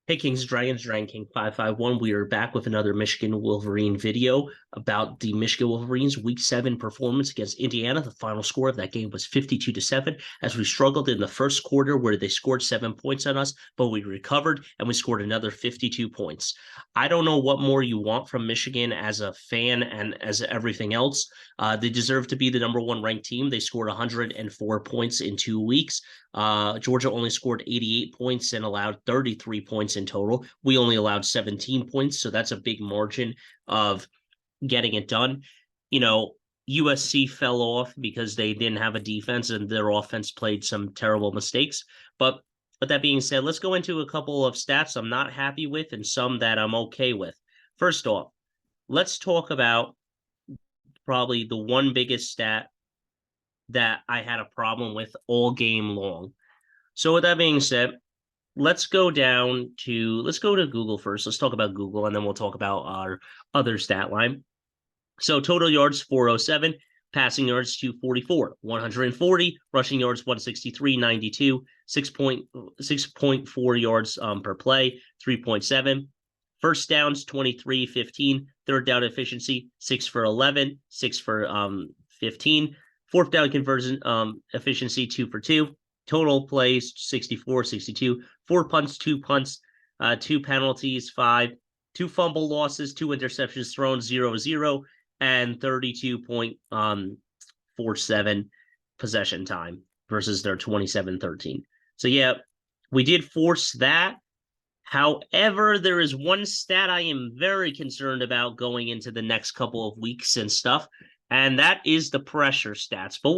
Hey Kings Dragons, Dragon King 551. We are back with another Michigan Wolverine video about the Michigan Wolverines Week 7 performance against Indiana. The final score of that game was 52-7 as we struggled in the first quarter where they scored 7 points on us, but we recovered and we scored another 52 points. I don't know what more you want from Michigan as a fan and as everything else. They deserve to be the number one ranked team. They scored 104 points in 2 weeks. Georgia only scored 88 points and allowed 33 points in total. We only allowed 17 points, so that's a big margin of getting it done. You know, USC fell off because they didn't have a defense and their offense played some terrible mistakes. But that being said, let's go into a couple of stats I'm not happy with and some that I'm okay with. First off, let's talk about probably the one biggest stat that I had a problem with all game long. So with that being said, let's go to Google first. Let's talk about Google and then we'll talk about our other stat line. So total yards 407, passing yards 244, 140, rushing yards 163, 92, 6.4 yards per play, 3.7. First downs 23, 15. Third down efficiency 6 for 11, 6 for 15. Fourth down conversion efficiency 2 for 2. Total plays 64, 62. 4 punts, 2 punts, 2 penalties, 5. 2 fumble losses, 2 interceptions thrown, 0-0, and 32.47 possession time versus their 27-13. So yeah, we did force that. However, there is one stat I am very concerned about going into the next couple of weeks and stuff, and that is the pressure stats. But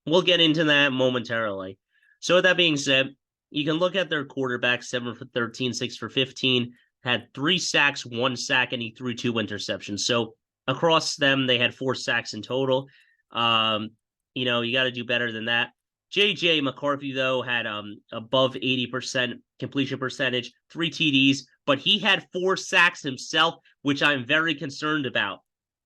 we'll get into that momentarily. So with that being said, you can look at their quarterback, 7 for 13, 6 for 15, had 3 sacks, 1 sack, and he threw 2 interceptions. So across them, they had 4 sacks in total. You got to do better than that. JJ McCarthy, though, had above 80% completion percentage, 3 TDs, but he had 4 sacks himself, which I'm very concerned about.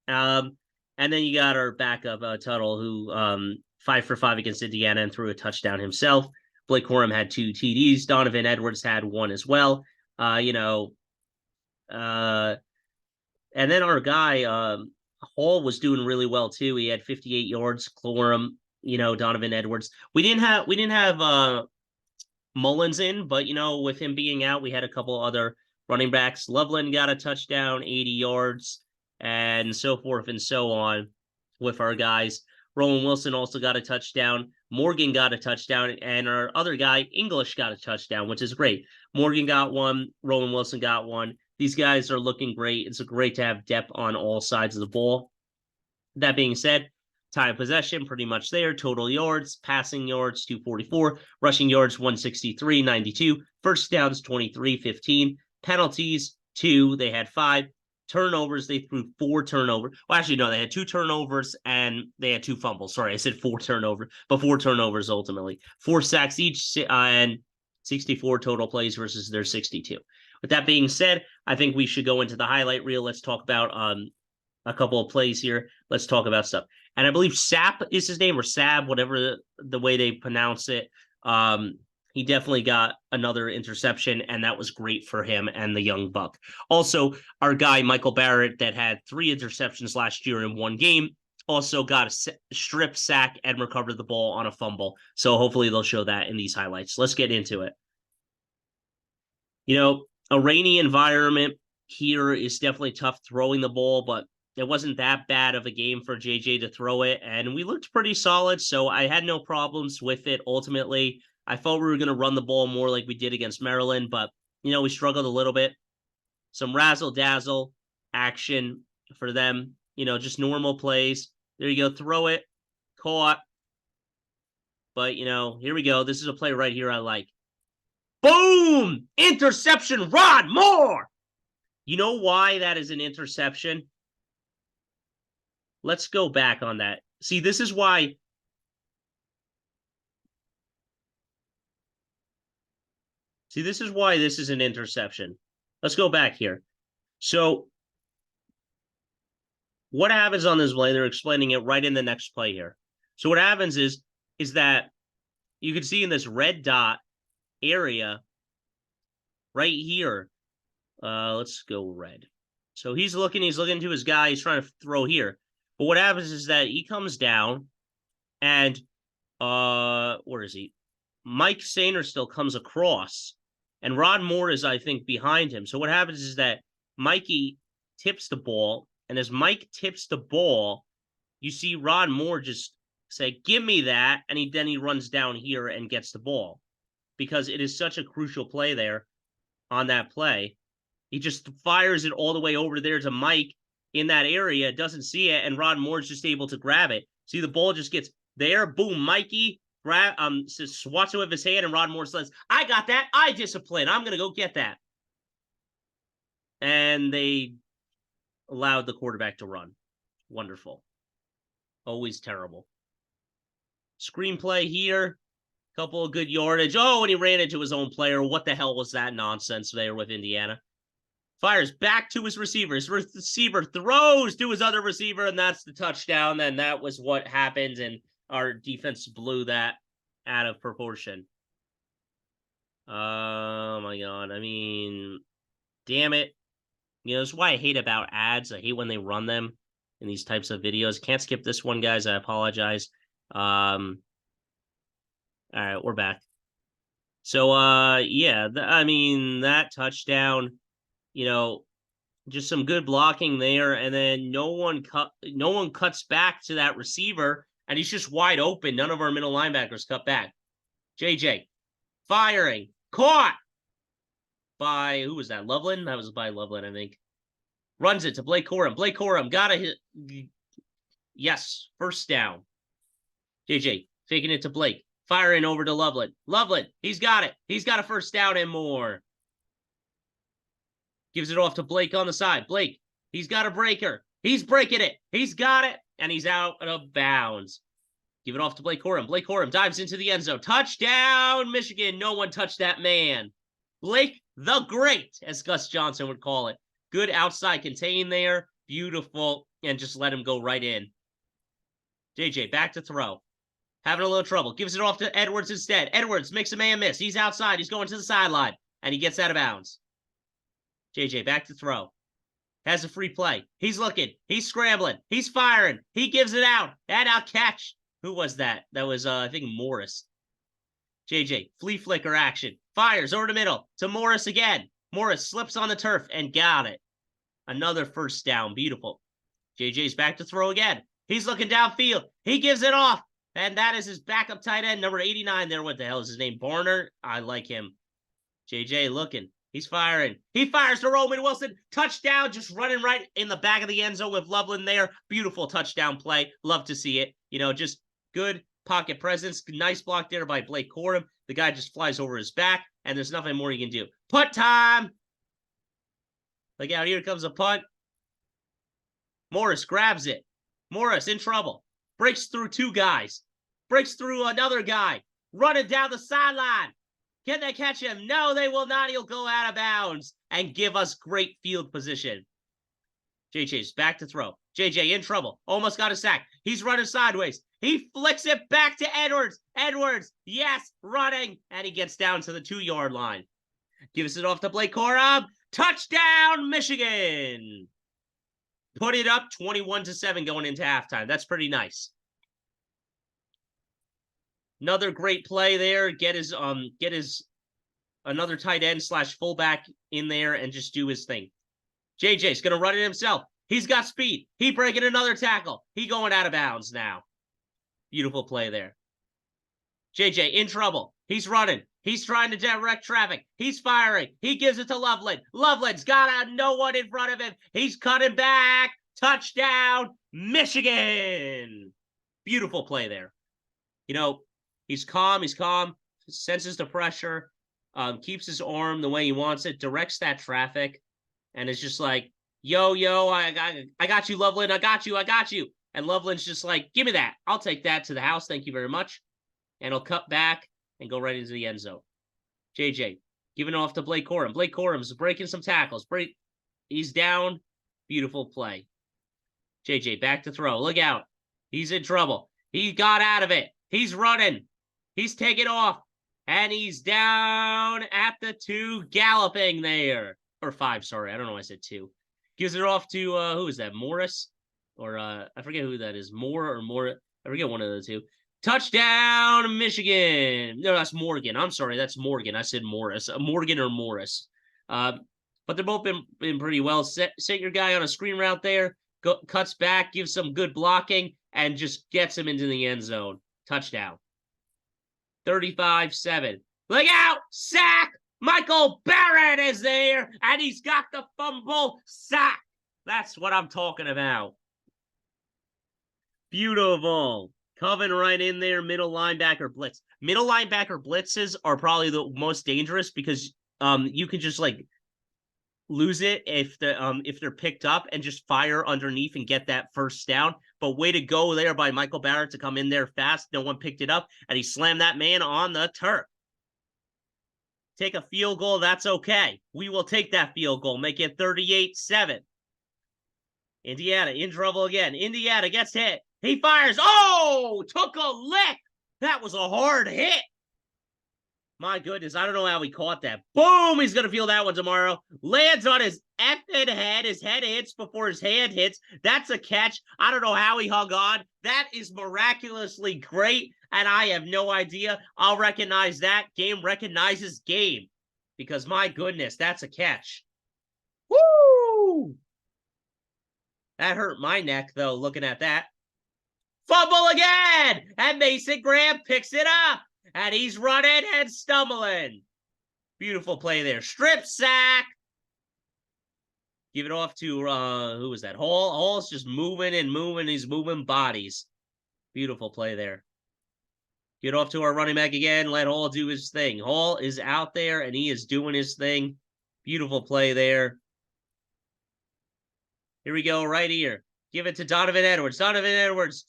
And then you got our backup, Tuttle, who 5 for 5 against Indiana and threw a touchdown himself. Blake Corum had 2 TDs. Donovan Edwards had 1 as well. And then our guy, Hall, was doing really well too. He had 58 yards. Corum, Donovan Edwards. We didn't have Mullins in, but with him being out, we had a couple other running backs. Loveland got a touchdown, 80 yards, and so forth and so on with our guys. Roland Wilson also got a touchdown. Morgan got a touchdown, and our other guy, English, got a touchdown, which is great. Morgan got one. Roland Wilson got one. These guys are looking great. It's great to have depth on all sides of the ball. That being said, time of possession, pretty much there. Total yards, passing yards, 244. Rushing yards, 163, 92. First downs, 23, 15. Penalties, 2. They had 5. Turnovers, they threw 4 turnovers. Well, actually, no, they had 2 turnovers and they had 2 fumbles. Sorry, I said 4 turnovers, but 4 turnovers ultimately. 4 sacks each and 64 total plays versus their 62. With that being said, I think we should go into the highlight reel. Let's talk about a couple of plays here. Let's talk about stuff. And I believe Sap is his name, or Sab, whatever the way they pronounce it. He definitely got another interception, and that was great for him and the young buck. Also, our guy, Michael Barrett, that had 3 interceptions last year in 1 game, also got a strip sack and recovered the ball on a fumble. So hopefully they'll show that in these highlights. Let's get into it. A rainy environment here is definitely tough throwing the ball, but it wasn't that bad of a game for JJ to throw it, and we looked pretty solid, so I had no problems with it ultimately. I thought we were going to run the ball more like we did against Maryland, but, we struggled a little bit. Some razzle-dazzle action for them, just normal plays. There you go, throw it, caught. But, here we go. This is a play right here I like. Boom! Interception, Rod Moore! You know why that is an interception? Let's go back on that. See, this is why. See, this is why this is an interception. Let's go back here. So, what happens on this play? They're explaining it right in the next play here. So, what happens is that you can see in this red dot area, right here. Let's go red. So he's looking to his guy. He's trying to throw here. But what happens is that he comes down and where is he? Mike Sainer still comes across. And Rod Moore is, I think, behind him. So what happens is that Mikey tips the ball. And as Mike tips the ball, you see Rod Moore just say, give me that. And then he runs down here and gets the ball. Because it is such a crucial play there on that play. He just fires it all the way over there to Mike in that area, doesn't see it, and Rod Moore's just able to grab it. See, the ball just gets there. Boom, Mikey swats it with his hand, and Rod Moore says, I got that. I discipline. I'm going to go get that. And they allowed the quarterback to run. Wonderful. Always terrible. Screenplay here. Couple of good yardage. Oh, and he ran into his own player. What the hell was that nonsense there with Indiana? Fires back to his receiver. His receiver throws to his other receiver, and that's the touchdown. And that was what happened, and our defense blew that out of proportion. Oh, my God. I mean, damn it. You know, that's why I hate about ads. I hate when they run them in these types of videos. Can't skip this one, guys. I apologize. All right, we're back. So, yeah, I mean, that touchdown, you know, just some good blocking there, and then no one cuts back to that receiver, and he's just wide open. None of our middle linebackers cut back. JJ firing, caught by, who was that? Loveland? That was by Loveland, I think. Runs it to Blake Corum. Blake Corum gotta hit. Yes, first down. JJ faking it to Blake, firing over to Loveland. Loveland, he's got it. He's got a first down and more. Gives it off to Blake on the side. Blake, he's got a breaker. He's breaking it. He's got it, and he's out of bounds. Give it off to Blake Corum. Blake Corum dives into the end zone. Touchdown, Michigan. No one touched that man. Blake the Great, as Gus Johnson would call it. Good outside contain there. Beautiful. And just let him go right in. JJ back to throw. Having a little trouble. Gives it off to Edwards instead. Edwards makes a man miss. He's outside. He's going to the sideline. And he gets out of bounds. JJ back to throw. Has a free play. He's looking. He's scrambling. He's firing. He gives it out. And a catch. Who was that? That was, I think, Morris. JJ, flea flicker action. Fires over the middle to Morris again. Morris slips on the turf and got it. Another first down. Beautiful. JJ's back to throw again. He's looking downfield. He gives it off. And that is his backup tight end, number 89 there. What the hell is his name? Barner? I like him. JJ looking. He's firing. He fires to Roman Wilson. Touchdown, just running right in the back of the end zone with Loveland there. Beautiful touchdown play. Love to see it. You know, just good pocket presence. Nice block there by Blake Corum. The guy just flies over his back, and there's nothing more he can do. Punt time. Look out, here comes a punt. Morris grabs it. Morris in trouble. Breaks through two guys. Breaks through another guy. Running down the sideline. Can they catch him? No, they will not. He'll go out of bounds and give us great field position. JJ's back to throw. JJ in trouble. Almost got a sack. He's running sideways. He flicks it back to Edwards. Edwards, yes, running. And he gets down to the 2-yard line. Gives it off to Blake Corum. Touchdown, Michigan. Put it up 21-7 going into halftime. That's pretty nice. Another great play there. Get his another tight end / fullback in there and just do his thing. JJ's gonna run it himself. He's got speed. He breaking another tackle. He going out of bounds now. Beautiful play there. JJ in trouble. He's running. He's trying to direct traffic. He's firing. He gives it to Loveland. Loveland's got no one in front of him. He's cutting back. Touchdown, Michigan. Beautiful play there. You know, he's calm. He's calm. Senses the pressure. Keeps his arm the way he wants it. Directs that traffic. And it's just like, yo, I got you, Loveland. I got you. And Loveland's just like, give me that. I'll take that to the house. Thank you very much. And he'll cut back and go right into the end zone. JJ giving off to Blake Corum. Blake Corum's breaking some tackles. He's down. Beautiful play. JJ back to throw. Look out. He's in trouble. He got out of it. He's running. He's taking off. And he's down at the 2, galloping there. Or 5, sorry. I don't know why I said 2. Gives it off to, who is that? Morris? Or, I forget who that is. Moore or Moore. I forget one of the two. Touchdown, Michigan. No, that's Morgan. I'm sorry. That's Morgan. I said Morris. Morgan or Morris. But they're both been pretty well. Set your guy on a screen route there. Cuts back, gives some good blocking, and just gets him into the end zone. Touchdown. 35-7. Look out! Sack! Michael Barrett is there, and he's got the fumble. Sack! That's what I'm talking about. Beautiful. Coming right in there, middle linebacker blitz. Middle linebacker blitzes are probably the most dangerous because you can just like lose it if they're picked up and just fire underneath and get that first down. But way to go there by Michael Barrett to come in there fast. No one picked it up, and he slammed that man on the turf. Take a field goal, that's okay. We will take that field goal, make it 38-7. Indiana in trouble again. Indiana gets hit. He fires. Oh, took a lick. That was a hard hit. My goodness, I don't know how he caught that. Boom, he's going to feel that one tomorrow. Lands on his effing head. His head hits before his hand hits. That's a catch. I don't know how he hung on. That is miraculously great, and I have no idea. I'll recognize that. Game recognizes game because, my goodness, that's a catch. Woo! That hurt my neck, though, looking at that. Fumble again! And Mason Graham picks it up. And he's running and stumbling. Beautiful play there. Strip sack. Give it off to, who was that? Hall. Hall's just moving and moving. He's moving bodies. Beautiful play there. Get off to our running back again. Let Hall do his thing. Hall is out there, and he is doing his thing. Beautiful play there. Here we go, right here. Give it to Donovan Edwards. Donovan Edwards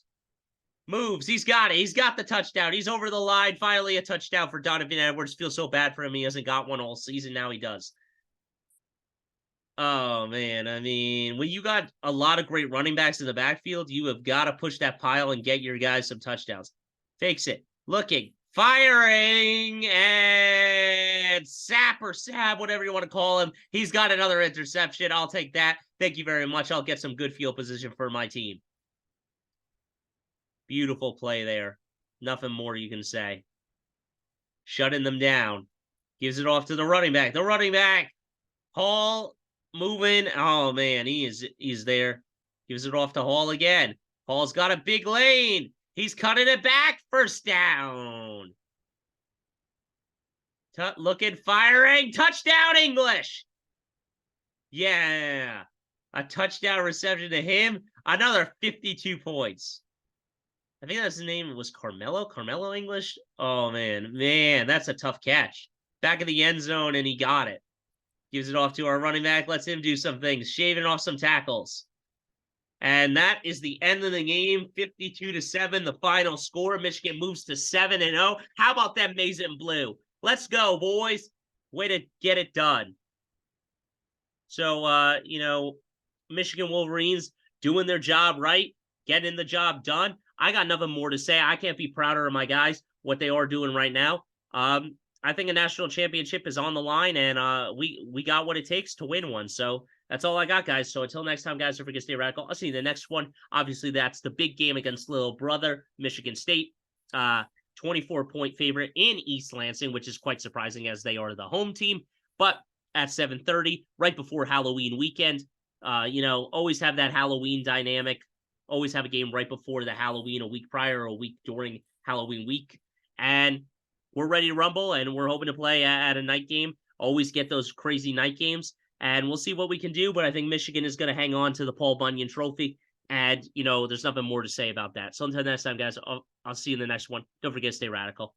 moves. He's got it. He's got the touchdown. He's over the line. Finally, a touchdown for Donovan Edwards. Feels so bad for him. He hasn't got one all season. Now he does. Oh, man. I mean, when you got a lot of great running backs in the backfield, you have got to push that pile and get your guys some touchdowns. Fakes it. Looking. Firing. And sap or sab, whatever you want to call him. He's got another interception. I'll take that. Thank you very much. I'll get some good field position for my team. Beautiful play there. Nothing more you can say. Shutting them down. Gives it off to the running back. The running back. Hall moving. Oh, man, he's there. Gives it off to Hall again. Hall's got a big lane. He's cutting it back. First down. Looking, firing. Touchdown, English. Yeah. A touchdown reception to him. Another 52 points. I think that's his name was Carmelo English. Oh, man, that's a tough catch. Back of the end zone, and he got it. Gives it off to our running back. Lets him do some things, shaving off some tackles. And that is the end of the game, 52-7, the final score. Michigan moves to 7-0. How about that maize and blue? Let's go, boys. Way to get it done. So, Michigan Wolverines doing their job right, getting the job done. I got nothing more to say. I can't be prouder of my guys, what they are doing right now. I think a national championship is on the line, and we got what it takes to win one. So that's all I got, guys. So until next time, guys, don't forget to stay radical. I'll see you in the next one. Obviously, that's the big game against little brother, Michigan State. 24-point favorite in East Lansing, which is quite surprising as they are the home team. But at 7:30, right before Halloween weekend, always have that Halloween dynamic. Always have a game right before the Halloween, a week prior or a week during Halloween week. And we're ready to rumble, and we're hoping to play at a night game. Always get those crazy night games, and we'll see what we can do. But I think Michigan is going to hang on to the Paul Bunyan Trophy, and, there's nothing more to say about that. So until next time, guys, I'll see you in the next one. Don't forget to stay radical.